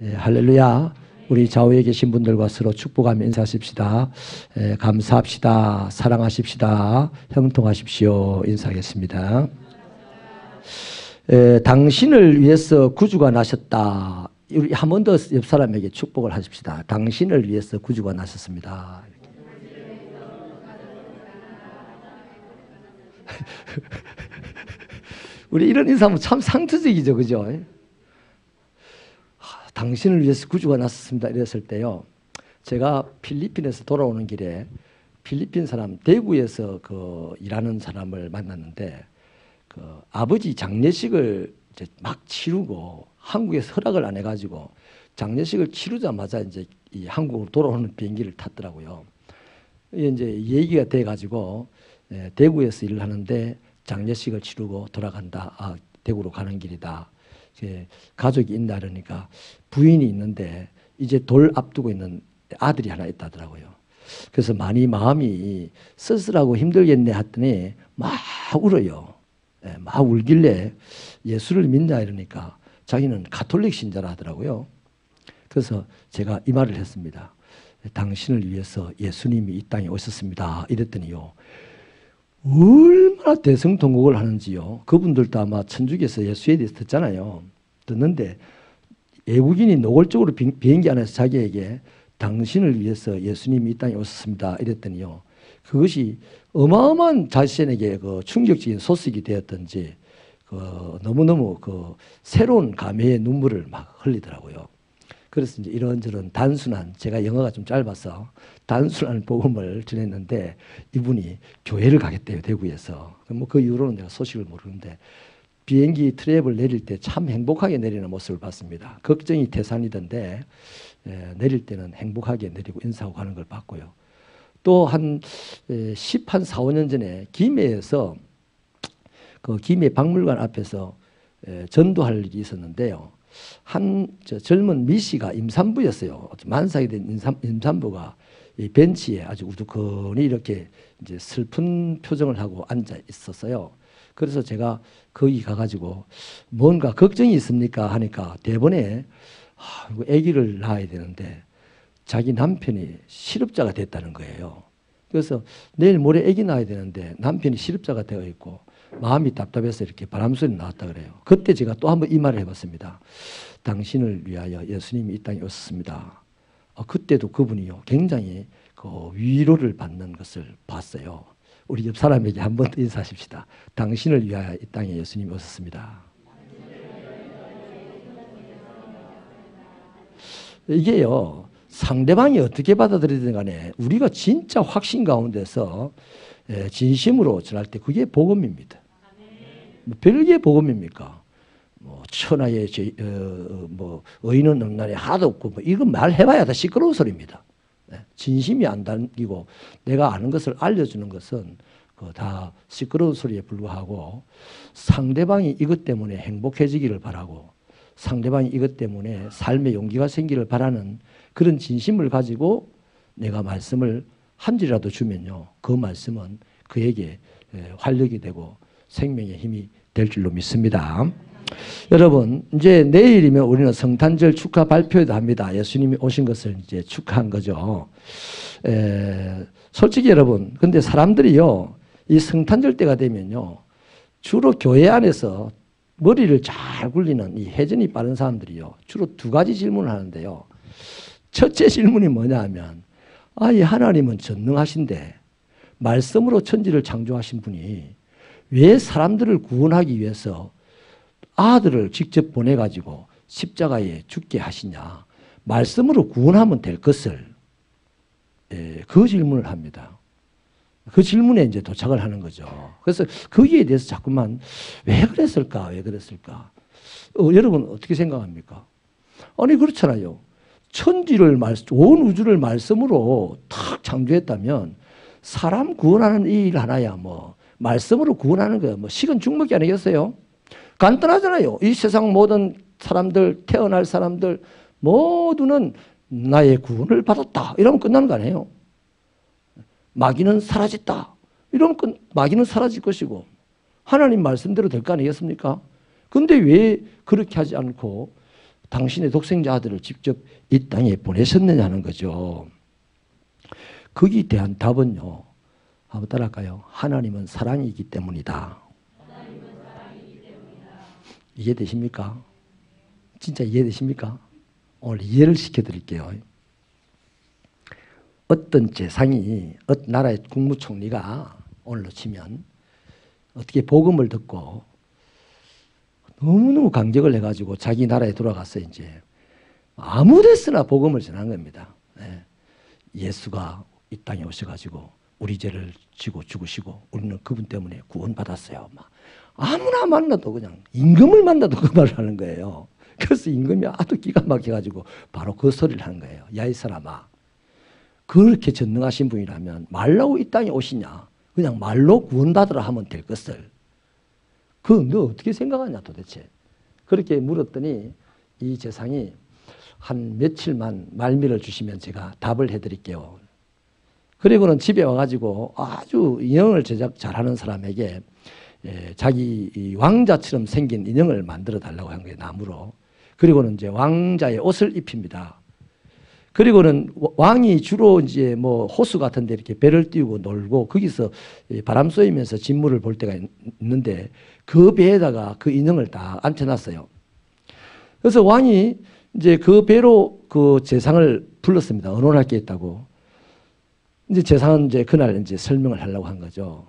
할렐루야. 우리 좌우에 계신 분들과 서로 축복하며 인사하십시다. 감사합시다. 사랑하십시다. 형통하십시오. 인사하겠습니다. 당신을 위해서 구주가 나셨다. 우리 한 번 더 옆 사람에게 축복을 하십시다. 당신을 위해서 구주가 나셨습니다. 우리 이런 인사하면 참 상투적이죠, 그죠? 당신을 위해서 구주가 나섰습니다. 이랬을 때요, 제가 필리핀에서 돌아오는 길에 필리핀 사람, 대구에서 일하는 사람을 만났는데, 아버지 장례식을 이제 막 치르고 한국에서 허락을 안 해가지고 장례식을 치르자마자 이제 이 한국으로 돌아오는 비행기를 탔더라고요. 이제 얘기가 돼가지고 대구에서 일을 하는데 장례식을 치르고 돌아간다. 대구로 가는 길이다. 가족이 있나 그러니까 부인이 있는데 이제 돌 앞두고 있는 아들이 하나 있다더라고요. 그래서 많이 마음이 쓸쓸하고 힘들겠네 했더니 막 울어요. 막 울길래 예수를 믿냐 이러니까 자기는 가톨릭 신자라 하더라고요. 그래서 제가 이 말을 했습니다. 당신을 위해서 예수님이 이 땅에 오셨습니다. 이랬더니요, 얼마나 대성통곡을 하는지요. 그분들도 아마 천주교에서 예수에 대해서 듣잖아요. 듣는데 외국인이 노골적으로 비행기 안에서 자기에게 당신을 위해서 예수님이 이 땅에 오셨습니다. 이랬더니요, 그것이 어마어마한 자신에게 충격적인 소식이 되었던지 너무너무 새로운 감회의 눈물을 막 흘리더라고요. 그래서 이제 이런저런 단순한, 제가 영어가 좀 짧아서 단순한 복음을 전했는데 이분이 교회를 가겠대요, 대구에서. 그 이후로는 내가 소식을 모르는데 비행기 트랩을 내릴 때 참 행복하게 내리는 모습을 봤습니다. 걱정이 태산이던데 내릴 때는 행복하게 내리고 인사하고 가는 걸 봤고요. 또 한 4, 5년 전에 김해에서 김해 박물관 앞에서 전도할 일이 있었는데요. 한 젊은 미씨가 임산부였어요. 만삭이 된 임산부가 이 벤치에 아주 우두커니 이렇게 이제 슬픈 표정을 하고 앉아 있었어요. 그래서 제가 거기 가가지고 뭔가 걱정이 있습니까 하니까 대번에 아기를 낳아야 되는데 자기 남편이 실업자가 됐다는 거예요. 그래서 내일 모레 아기 낳아야 되는데 남편이 실업자가 되어 있고 마음이 답답해서 이렇게 바람소리 나왔다 그래요. 그때 제가 또 한번 이 말을 해봤습니다. 당신을 위하여 예수님이 이 땅에 오셨습니다. 그때도 그분이요, 굉장히 위로를 받는 것을 봤어요. 우리 옆 사람에게 한 번 더 인사하십시다. 당신을 위하여 이 땅에 예수님이 오셨습니다. 이게요, 상대방이 어떻게 받아들이든 간에 우리가 진짜 확신 가운데서 진심으로 전할 때 그게 복음입니다. 별게 복음입니까? 천하의 의인은 없나니 하나도 없고 이건 말해봐야 다 시끄러운 소리입니다. 진심이 안 담기고 내가 아는 것을 알려주는 것은 다 시끄러운 소리에 불과하고, 상대방이 이것 때문에 행복해지기를 바라고 상대방이 이것 때문에 삶의 용기가 생기를 바라는 그런 진심을 가지고 내가 말씀을 한 줄이라도 주면요, 그 말씀은 그에게 활력이 되고 생명의 힘이 될 줄로 믿습니다. 여러분, 이제 내일이면 우리는 성탄절 축하 발표도 합니다. 예수님이 오신 것을 이제 축하한 거죠. 솔직히 여러분, 근데 사람들이요, 이 성탄절 때가 되면요, 주로 교회 안에서 머리를 잘 굴리는 이 회전이 빠른 사람들이요, 주로 2가지 질문을 하는데요. 첫째 질문이 뭐냐 하면, 이 하나님은 전능하신데 말씀으로 천지를 창조하신 분이 왜 사람들을 구원하기 위해서 아들을 직접 보내가지고 십자가에 죽게 하시냐. 말씀으로 구원하면 될 것을, 그 질문을 합니다. 그 질문에 이제 도착을 하는 거죠. 그래서 거기에 대해서 자꾸만 왜 그랬을까? 왜 그랬을까? 여러분 어떻게 생각합니까? 아니 그렇잖아요. 천지를 온 우주를 말씀으로 탁 창조했다면 사람 구원하는 이 일 하나야 말씀으로 구원하는 거 식은 죽 먹기 아니겠어요? 간단하잖아요. 이 세상 모든 사람들, 태어날 사람들 모두는 나의 구원을 받았다. 이러면 끝나는 거 아니에요? 마귀는 사라졌다. 이러면 마귀는 사라질 것이고 하나님 말씀대로 될 거 아니겠습니까? 근데 왜 그렇게 하지 않고 당신의 독생자 아들을 직접 이 땅에 보내셨느냐는 거죠. 거기에 대한 답은요. 한번 따라할까요? 하나님은 사랑이기 때문이다. 이해되십니까? 진짜 이해되십니까? 오늘 이해를 시켜드릴게요. 어떤 재상이 어떤 나라의 국무총리가 오늘로 치면 어떻게 복음을 듣고 너무너무 감격을 해가지고 자기 나라에 돌아가서 이제 아무 데서나 복음을 전한 겁니다. 예수가 이 땅에 오셔가지고 우리 죄를 지고 죽으시고 우리는 그분 때문에 구원받았어요. 막 아무나 만나도 그냥 임금을 만나도 그 말을 하는 거예요. 그래서 임금이 아주 기가 막혀가지고 바로 그 소리를 하는 거예요. 야, 이 사람아, 그렇게 전능하신 분이라면 말라고 이 땅에 오시냐? 그냥 말로 구원받으라 하면 될 것을. 그거 너 어떻게 생각하냐 도대체. 그렇게 물었더니 이 재상이 한 며칠만 말미를 주시면 제가 답을 해드릴게요. 그리고는 집에 와가지고 아주 인형을 제작 잘하는 사람에게 자기 왕자처럼 생긴 인형을 만들어 달라고 한 거예요. 나무로. 그리고는 이제 왕자의 옷을 입힙니다. 그리고는 왕이 주로 이제 뭐 호수 같은 데 이렇게 배를 띄우고 놀고 거기서 바람 쏘이면서 진물을 볼 때가 있는데 그 배에다가 그 인형을 다 앉혀놨어요. 그래서 왕이 이제 그 배로 그 재상을 불렀습니다. 언론할 게 있다고. 이제 재상은 이제 그날 이제 설명을 하려고 한 거죠.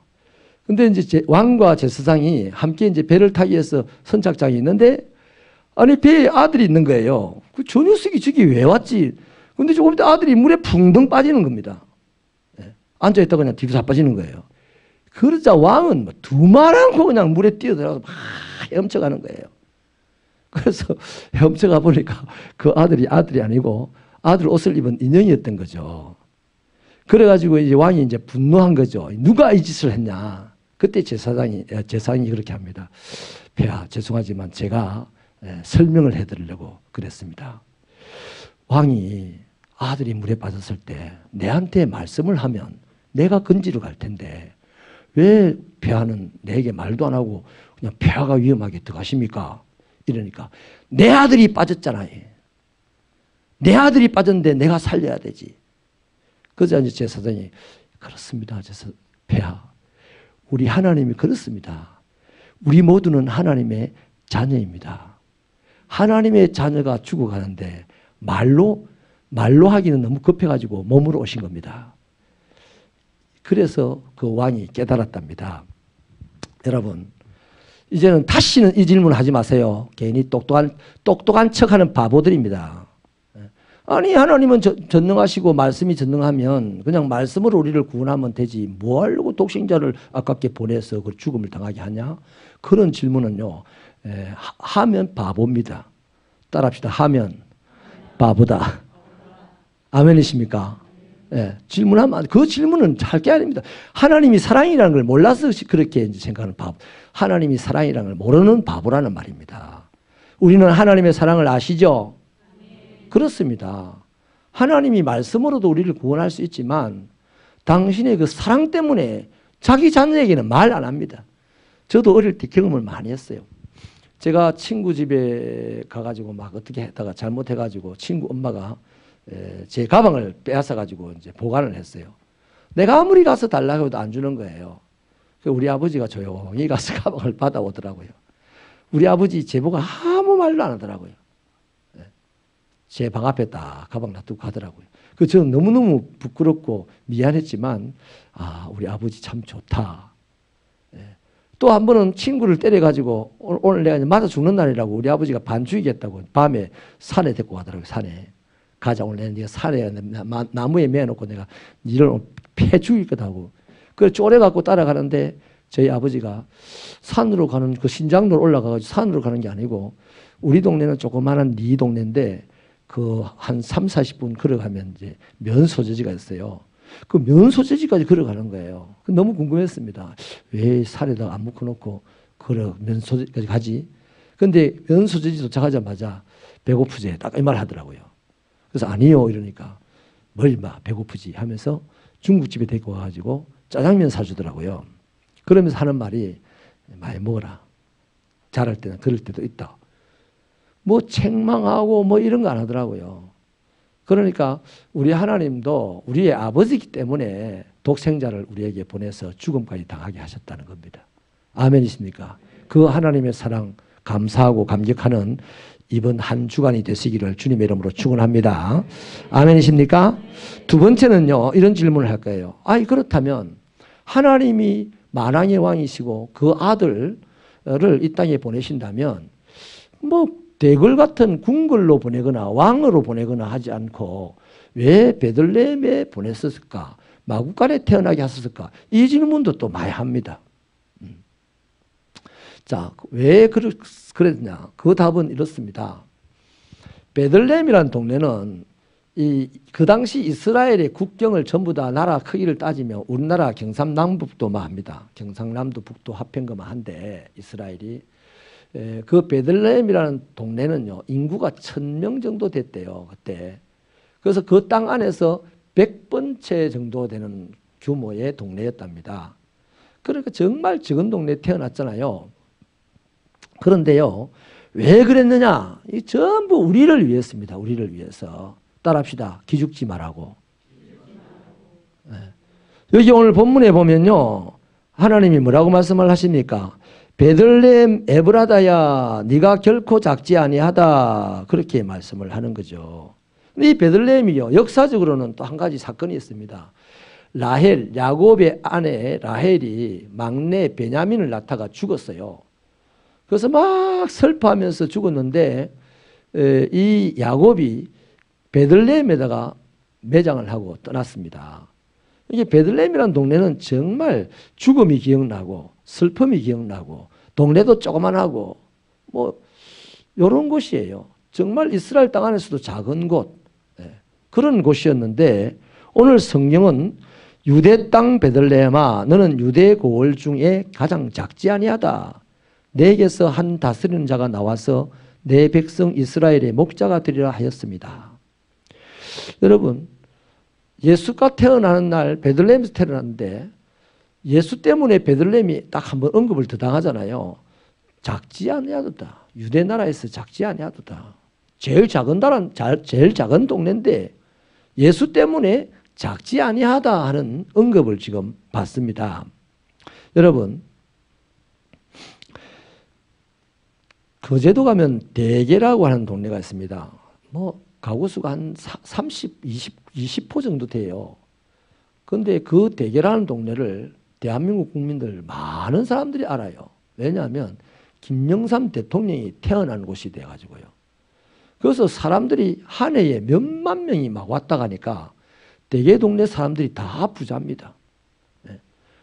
근데 이제 왕과 제사장이 함께 이제 배를 타기 위해서 선착장이 있는데 아니 배에 아들이 있는 거예요. 그 저 녀석이 저기 왜 왔지? 근데 조금 있다 아들이 물에 붕덩 빠지는 겁니다. 앉아있다가 그냥 뒤로 자빠지는 거예요. 그러자 왕은 뭐 두말 않고 그냥 물에 뛰어들어가서 막 헤엄쳐가는 거예요. 그래서 헤엄쳐가 보니까 그 아들이 아니고 아들 옷을 입은 인형이었던 거죠. 그래가지고 이제 왕이 이제 분노한 거죠. 누가 이 짓을 했냐. 그때 제사장이 그렇게 합니다. 폐하, 죄송하지만 제가 설명을 해드리려고 그랬습니다. 왕이 아들이 물에 빠졌을 때 내한테 말씀을 하면 내가 건지러 갈 텐데 왜 폐하는 내게 말도 안 하고 그냥 폐하가 위험하게 들어가십니까? 이러니까 내 아들이 빠졌잖아요. 내 아들이 빠졌는데 내가 살려야 되지. 그래서 이제 제사장이 그렇습니다. 폐하, 우리 하나님이 그렇습니다. 우리 모두는 하나님의 자녀입니다. 하나님의 자녀가 죽어가는데 말로 하기는 너무 급해가지고 몸으로 오신 겁니다. 그래서 그 왕이 깨달았답니다. 여러분, 이제는 다시는 이 질문 하지 마세요. 괜히 똑똑한 척하는 바보들입니다. 아니 하나님은 전능하시고 말씀이 전능하면 그냥 말씀으로 우리를 구원하면 되지 뭐 하려고 독생자를 아깝게 보내서 그 죽음을 당하게 하냐? 그런 질문은요. 하면 바보입니다. 따라합시다. 하면 바보다. 아멘이십니까? 질문하면 그 질문은 할 게 아닙니다. 하나님이 사랑이라는 걸 몰라서 그렇게 생각하는 바보. 하나님이 사랑이라는 걸 모르는 바보라는 말입니다. 우리는 하나님의 사랑을 아시죠? 그렇습니다. 하나님이 말씀으로도 우리를 구원할 수 있지만 당신의 그 사랑 때문에 자기 자녀에게는 말 안 합니다. 저도 어릴 때 경험을 많이 했어요. 제가 친구 집에 가가지고 막 어떻게 했다가 잘못해가지고 친구 엄마가 제 가방을 빼앗아가지고 이제 보관을 했어요. 내가 아무리 가서 달라고 해도 안 주는 거예요. 우리 아버지가 조용히 가서 가방을 받아오더라고요. 우리 아버지 제보가 아무 말도 안 하더라고요. 제 방 앞에 딱 가방 놔두고 가더라고요. 그 저는 너무너무 부끄럽고 미안했지만 우리 아버지 참 좋다. 또 한 번은 친구를 때려가지고 오늘 내가 맞아 죽는 날이라고 우리 아버지가 반죽이겠다고 밤에 산에 데리고 가더라고요. 산에. 가자 오늘 네가 산에 나무에 매어놓고 내가 니를 패 죽일 거다 하고. 그걸 쪼래갖고 따라가는데 저희 아버지가 산으로 가는 그 신장로로 올라가가지고 산으로 가는 게 아니고 우리 동네는 조그마한 네 동네인데 그 한 3, 40분 걸어가면 이제 면소재지가 있어요. 그 면소재지까지 걸어가는 거예요. 너무 궁금했습니다. 왜 산에다가 안 묶어놓고 걸어 면소재지까지 가지? 근데 면소재지 도착하자마자 배고프지? 딱 이 말 하더라고요. 그래서 아니요 이러니까 뭘 마 배고프지 하면서 중국집에 데리고 와가지고 짜장면 사주더라고요. 그러면서 하는 말이 많이 먹어라. 잘할 때는 그럴 때도 있다. 뭐 책망하고 뭐 이런 거 안 하더라고요. 그러니까 우리 하나님도 우리의 아버지이기 때문에 독생자를 우리에게 보내서 죽음까지 당하게 하셨다는 겁니다. 아멘이십니까? 그 하나님의 사랑 감사하고 감격하는 이번 한 주간이 되시기를 주님의 이름으로 축원합니다. 아멘이십니까? 두 번째는요, 이런 질문을 할 거예요. 아니 그렇다면 하나님이 만왕의 왕이시고 그 아들을 이 땅에 보내신다면 뭐 대궐 같은 궁궐로 보내거나 왕으로 보내거나 하지 않고 왜 베들레헴에 보냈었을까? 마구간에 태어나게 하셨을까? 이 질문도 또 많이 합니다. 자, 왜 그랬냐? 그 답은 이렇습니다. 베들레헴이라는 동네는 그 당시 이스라엘의 국경을 전부 다 나라 크기를 따지면 우리나라 경상남북도만 합니다. 경상남도 북도 합한 것만 한데 이스라엘이 그 베들레헴이라는 동네는요 인구가 1000명 정도 됐대요 그때. 그래서 그 땅 안에서 100번째 정도 되는 규모의 동네였답니다. 그러니까 정말 적은 동네에 태어났잖아요. 그런데요 왜 그랬느냐? 이 전부 우리를 위해서입니다. 우리를 위해서. 따라합시다. 기죽지 말라고. 네. 여기 오늘 본문에 보면요 하나님이 뭐라고 말씀을 하십니까? 베들레헴 에브라다야 네가 결코 작지 아니하다 그렇게 말씀을 하는 거죠. 근데 이 베들레헴이요 역사적으로는 또 한 가지 사건이 있습니다. 라헬 야곱의 아내 라헬이 막내 베냐민을 낳다가 죽었어요. 그래서 막 슬퍼하면서 죽었는데 이 야곱이 베들레헴에다가 매장을 하고 떠났습니다. 이게 베들레헴이라는 동네는 정말 죽음이 기억나고 슬픔이 기억나고 동네도 조그만하고 뭐 이런 곳이에요. 정말 이스라엘 땅 안에서도 작은 곳 그런 곳이었는데 오늘 성경은 유대 땅 베들레헴아 너는 유대 고을 중에 가장 작지 아니하다. 내게서 한 다스리는 자가 나와서 내 백성 이스라엘의 목자가 되리라 하였습니다. 여러분 예수가 태어나는 날 베들레헴에서 태어났는데 예수 때문에 베들레헴이 딱 한번 언급을 더 당하잖아요. 작지 아니하도다. 유대 나라에서 작지 아니하도다. 제일 작은 나라, 제일 작은 동네인데 예수 때문에 작지 아니하다 하는 언급을 지금 받습니다. 여러분 거제도 가면 대계라고 하는 동네가 있습니다. 뭐 가구수가 한 30, 20호 정도 돼요. 그런데 그 대계라는 동네를 대한민국 국민들 많은 사람들이 알아요. 왜냐하면 김영삼 대통령이 태어난 곳이 돼가지고요. 그래서 사람들이 한 해에 몇만 명이 막 왔다 가니까 대계 동네 사람들이 다 부자입니다. 네.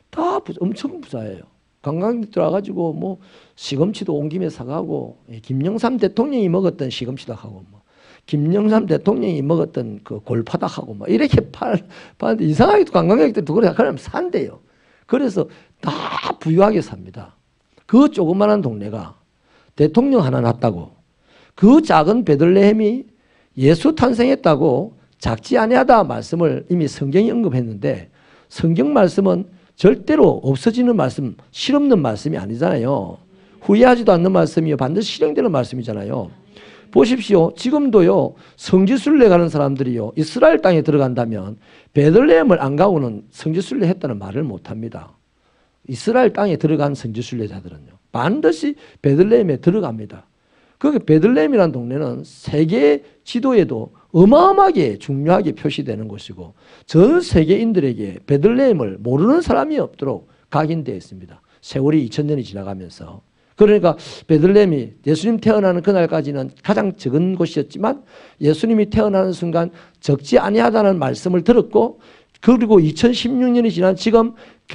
다 엄청 부자예요. 관광객들 와가지고 뭐 시금치도 온 김에 사가고 김영삼 대통령이 먹었던 시금치도 하고 뭐 김영삼 대통령이 먹었던 그 골파닭하고 뭐 이렇게 파는데 이상하게 관광객들도 그래 그러면 산대요. 그래서 다 부유하게 삽니다. 그 조그마한 동네가 대통령 하나 났다고 그 작은 베들레헴이 예수 탄생했다고 작지 아니하다 말씀을 이미 성경이 언급했는데 성경 말씀은 절대로 없어지는 말씀, 실없는 말씀이 아니잖아요. 후회하지도 않는 말씀이요. 반드시 실행되는 말씀이잖아요. 보십시오. 지금도요. 성지순례 가는 사람들이요. 이스라엘 땅에 들어간다면 베들레헴을 안 가고는 성지순례 했다는 말을 못합니다. 이스라엘 땅에 들어간 성지순례자들은요. 반드시 베들레헴에 들어갑니다. 그 베들레헴이라는 동네는 세계 지도에도 어마어마하게 중요하게 표시되는 곳이고 전 세계인들에게 베들레헴을 모르는 사람이 없도록 각인되어 있습니다. 세월이 2000년이 지나가면서. 그러니까 베들레헴이 예수님 태어나는 그날까지는 가장 적은 곳이었지만 예수님이 태어나는 순간 적지 아니하다는 말씀을 들었고 그리고 2016년이 지난 지금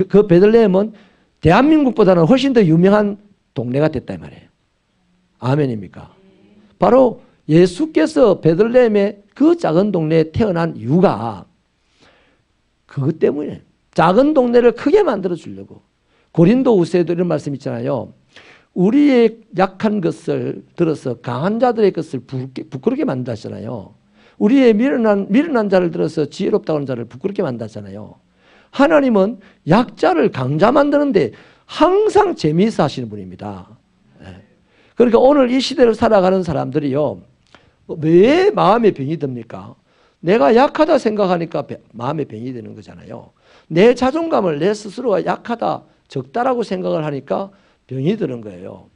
그 베들레헴은 대한민국보다는 훨씬 더 유명한 동네가 됐다 이 말이에요. 아멘입니까? 바로 예수께서 베들레헴의 그 작은 동네에 태어난 이유가 그것 때문에 작은 동네를 크게 만들어 주려고. 고린도 후서에도 이런 말씀 있잖아요. 우리의 약한 것을 들어서 강한 자들의 것을 부끄럽게 만들었잖아요. 우리의 미련한 자를 들어서 지혜롭다고 하는 자를 부끄럽게 만들었잖아요. 하나님은 약자를 강자 만드는데 항상 재미있어 하시는 분입니다. 그러니까 오늘 이 시대를 살아가는 사람들이요, 왜 마음의 병이 듭니까? 내가 약하다 생각하니까 마음의 병이 되는 거잖아요. 내 자존감을 내 스스로가 약하다, 적다라고 생각을 하니까 병이 드는 거예요.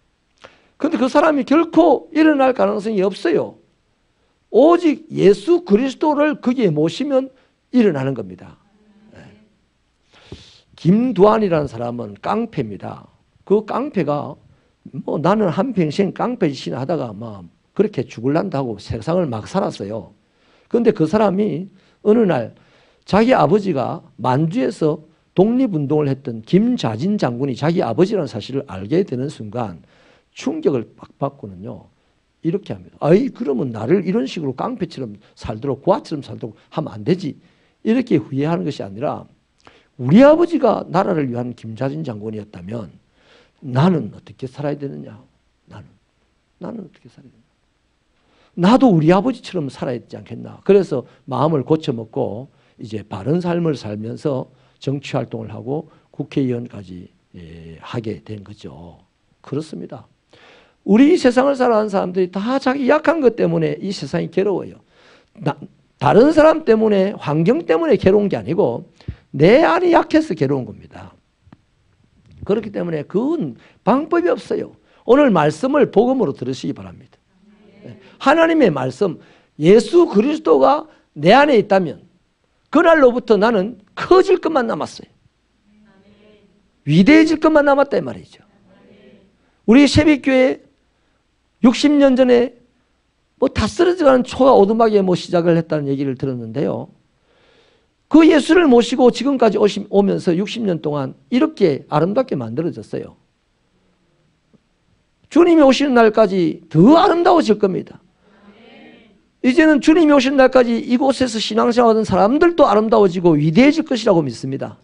그런데 그 사람이 결코 일어날 가능성이 없어요. 오직 예수 그리스도를 거기에 모시면 일어나는 겁니다. 네. 김두한이라는 사람은 깡패입니다. 그 깡패가 뭐 나는 한평생 깡패짓이나 하다가 막 그렇게 죽을란다고 세상을 막 살았어요. 그런데 그 사람이 어느 날 자기 아버지가 만주에서 독립운동을 했던 김자진 장군이 자기 아버지라는 사실을 알게 되는 순간 충격을 빡 받고는요, 이렇게 합니다. 아이, 그러면 나를 이런 식으로 깡패처럼 살도록, 고아처럼 살도록 하면 안 되지. 이렇게 후회하는 것이 아니라, 우리 아버지가 나라를 위한 김자진 장군이었다면 나는 어떻게 살아야 되느냐? 나는 어떻게 살아야 되느냐? 나도 우리 아버지처럼 살아야 되지 않겠나? 그래서 마음을 고쳐먹고 이제 바른 삶을 살면서 정치활동을 하고 국회의원까지 하게 된 거죠. 그렇습니다. 우리 세상을 살아가는 사람들이 다 자기 약한 것 때문에 이 세상이 괴로워요. 다른 사람 때문에, 환경 때문에 괴로운 게 아니고 내 안이 약해서 괴로운 겁니다. 그렇기 때문에 그건 방법이 없어요. 오늘 말씀을 복음으로 들으시기 바랍니다. 하나님의 말씀, 예수 그리스도가 내 안에 있다면 그날로부터 나는 커질 것만 남았어요. 위대해질 것만 남았다 이 말이죠. 우리 새벽교회 60년 전에 뭐 다 쓰러져가는 초가 오두막에 뭐 시작을 했다는 얘기를 들었는데요. 그 예수를 모시고 지금까지 오면서 60년 동안 이렇게 아름답게 만들어졌어요. 주님이 오시는 날까지 더 아름다워질 겁니다. 이제는 주님이 오시는 날까지 이곳에서 신앙생활하던 사람들도 아름다워지고 위대해질 것이라고 믿습니다.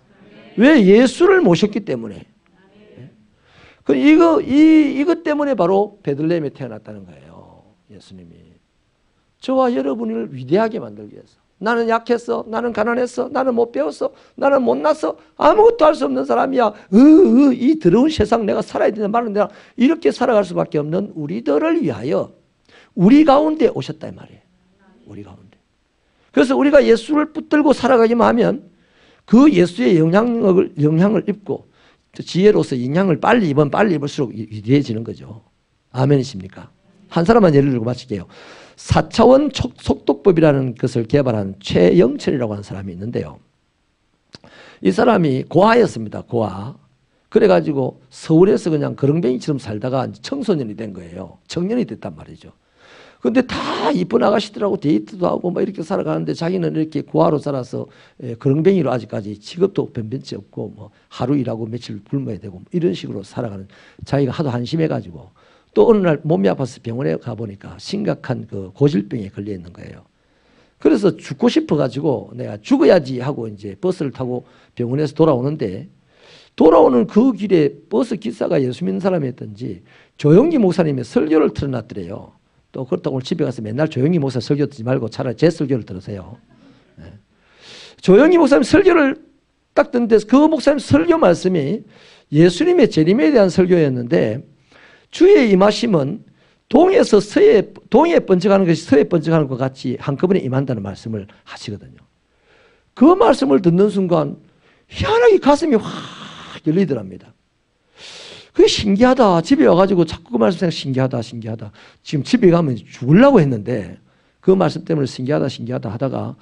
왜? 예수를 모셨기 때문에. 이것 때문에 바로 베들레헴에 태어났다는 거예요. 예수님이. 저와 여러분을 위대하게 만들기 위해서. 나는 약했어. 나는 가난했어. 나는 못 배웠어. 나는 못났어. 아무것도 할 수 없는 사람이야. 이 더러운 세상 내가 살아야 되는 말은 내가 이렇게 살아갈 수밖에 없는 우리들을 위하여 우리 가운데 오셨다 이 말이에요. 우리 가운데. 그래서 우리가 예수를 붙들고 살아가기만 하면 그 예수의 영향을 입고 지혜로서 영향을 빨리 입을수록 위대해지는 거죠. 아멘이십니까? 한 사람만 예를 들고 마칠게요. 4차원 속독법이라는 것을 개발한 최영철이라고 하는 사람이 있는데요. 이 사람이 고아였습니다. 고아. 그래가지고 서울에서 그냥 거렁뱅이처럼 살다가 청소년이 된 거예요. 청년이 됐단 말이죠. 근데 다 이쁜 아가씨들하고 데이트도 하고 막 이렇게 살아가는데 자기는 이렇게 고아로 살아서 거렁뱅이로 아직까지 직업도 변변치 없고 뭐 하루 일하고 며칠 굶어야 되고 이런 식으로 살아가는, 자기가 하도 한심해가지고 또 어느 날 몸이 아파서 병원에 가보니까 심각한 그 고질병에 걸려 있는 거예요. 그래서 죽고 싶어가지고 내가 죽어야지 하고 이제 버스를 타고 병원에서 돌아오는데, 돌아오는 그 길에 버스 기사가 예수 믿는 사람이었던지 조영기 목사님의 설교를 틀어놨더래요. 또 그렇다고 오늘 집에 가서 맨날 조영기 목사 설교 듣지 말고 차라리 제 설교를 들으세요. 네. 조영기 목사님 설교를 딱 듣는데 그 목사님 설교 말씀이 예수님의 재림에 대한 설교였는데, 주의 임하심은 동해 번쩍하는 것이 서해 번쩍하는 것 같이 한꺼번에 임한다는 말씀을 하시거든요. 그 말씀을 듣는 순간 희한하게 가슴이 확 열리더랍니다. 그게 신기하다. 집에 와가지고 자꾸 그 말씀 생각 신기하다. 지금 집에 가면 죽으려고 했는데 그 말씀 때문에 신기하다 하다가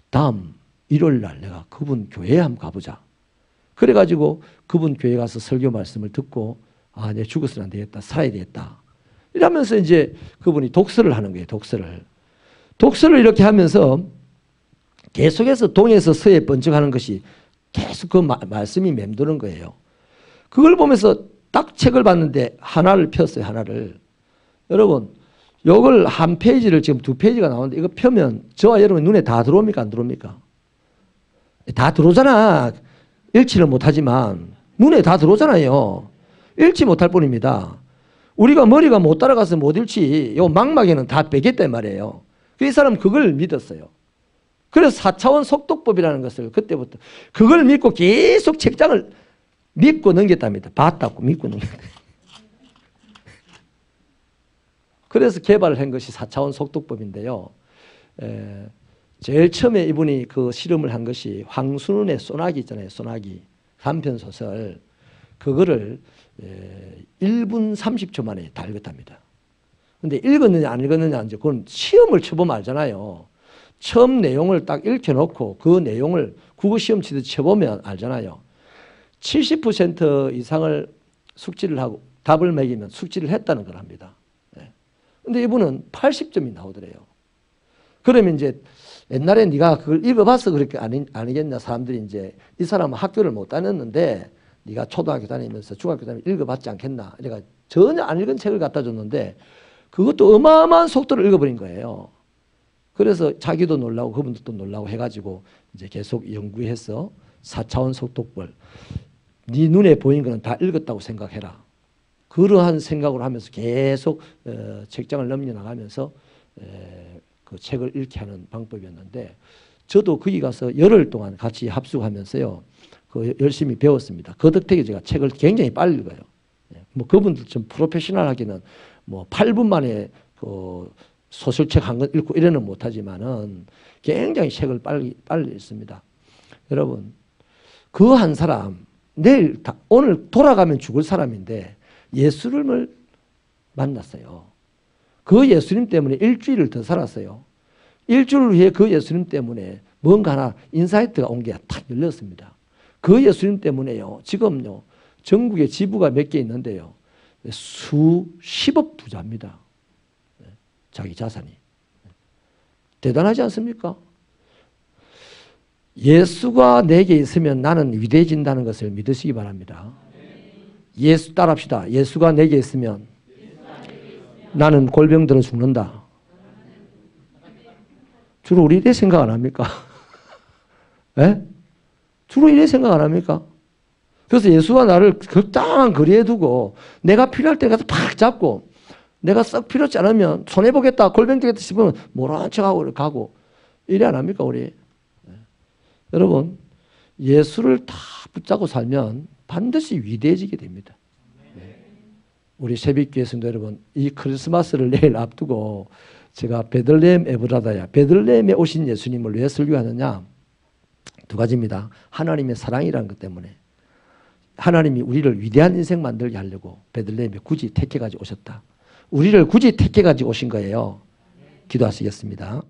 다음 일요일 날 내가 그분 교회에 한번 가보자. 그래가지고 그분 교회 가서 설교 말씀을 듣고 내 죽어서는 안 되겠다. 살아야 되겠다. 이러면서 이제 그분이 독서를 하는 거예요. 독서를 이렇게 하면서 계속해서 동에서 서에 번쩍하는 것이 계속 그 말씀이 맴도는 거예요. 그걸 보면서 딱 책을 봤는데 하나를 폈어요. 하나를. 여러분, 요걸 한 페이지를 지금 2페이지가 나오는데 이거 펴면 저와 여러분 눈에 다 들어옵니까? 안 들어옵니까? 다 들어오잖아. 읽지를 못하지만 눈에 다 들어오잖아요. 읽지 못할 뿐입니다. 우리가 머리가 못 따라가서 못 읽지 요 망막에는 다 빼겠단 말이에요. 이 사람은 그걸 믿었어요. 그래서 4차원 속독법이라는 것을 그때부터 그걸 믿고 계속 책장을 믿고 넘겼답니다. 믿고 넘겼다. 그래서 개발을 한 것이 4차원 속독법인데요. 제일 처음에 이분이 그 실험을 한 것이 황순원의 소나기 있잖아요. 소나기. 단편소설. 그거를 1분 30초 만에 다 읽었답니다. 근데 읽었느냐 안 읽었느냐 이제 그건 시험을 쳐보면 알잖아요. 처음 내용을 딱 읽혀놓고 그 내용을 국어 시험 치듯이 쳐보면 알잖아요. 70% 이상을 숙지를 하고 답을 매기면 숙지를 했다는 걸 합니다. 근데 이분은 80점이 나오더래요. 그러면 이제 옛날에 네가 그걸 읽어봐서 그렇게 아니겠냐. 사람들이 이제 이 사람은 학교를 못 다녔는데 네가 초등학교 다니면서 중학교 다니면서 읽어봤지 않겠나. 내가 전혀 안 읽은 책을 갖다 줬는데 그것도 어마어마한 속도로 읽어버린 거예요. 그래서 자기도 놀라고 그분들도 놀라고 해가지고 이제 계속 연구해서 4차원 속독법. 네 눈에 보인 거는 다 읽었다고 생각해라. 그러한 생각을 하면서 계속 책장을 넘겨나가면서 그 책을 읽게 하는 방법이었는데 저도 거기 가서 열흘 동안 같이 합숙하면서요. 그 열심히 배웠습니다. 그 덕택에 제가 책을 굉장히 빨리 읽어요. 뭐 그분들 좀 프로페셔널하기는 뭐 8분 만에 그 소설책 한 권 읽고 이래는 못하지만은 굉장히 책을 빨리 읽습니다. 여러분, 그 한 사람 오늘 돌아가면 죽을 사람인데 예수님을 만났어요. 그 예수님 때문에 일주일을 더 살았어요. 일주일 후에 그 예수님 때문에 뭔가 하나 인사이트가 온 게 탁 열렸습니다. 그 예수님 때문에요. 지금요. 전국에 지부가 몇 개 있는데요. 수십억 부자입니다. 자기 자산이. 대단하지 않습니까? 예수가 내게 있으면 나는 위대해진다는 것을 믿으시기 바랍니다. 예수 따라합시다. 예수가 내게 있으면 나는 골병 들어 죽는다. 주로 우리 이래 생각 안 합니까? 예? 주로 이래 생각 안 합니까? 그래서 예수가 나를 적당한 거리에 두고 내가 필요할 때 가서 팍 잡고 내가 썩 필요치 않으면 손해보겠다, 골병 되겠다 싶으면 모른 척하고 가고 이래 안 합니까 우리? 예. 여러분 예수를 다 붙잡고 살면 반드시 위대해지게 됩니다. 네. 우리 새벽교회 성도 여러분, 이 크리스마스를 내일 앞두고 제가 베들레헴 에브라다야, 베들레헴에 오신 예수님을 왜 설교하느냐? 두 가지입니다. 하나님의 사랑이라는 것 때문에. 하나님이 우리를 위대한 인생 만들게 하려고 베들레헴에 굳이 택해가지고 오셨다. 우리를 굳이 택해가지고 오신 거예요. 기도하시겠습니다.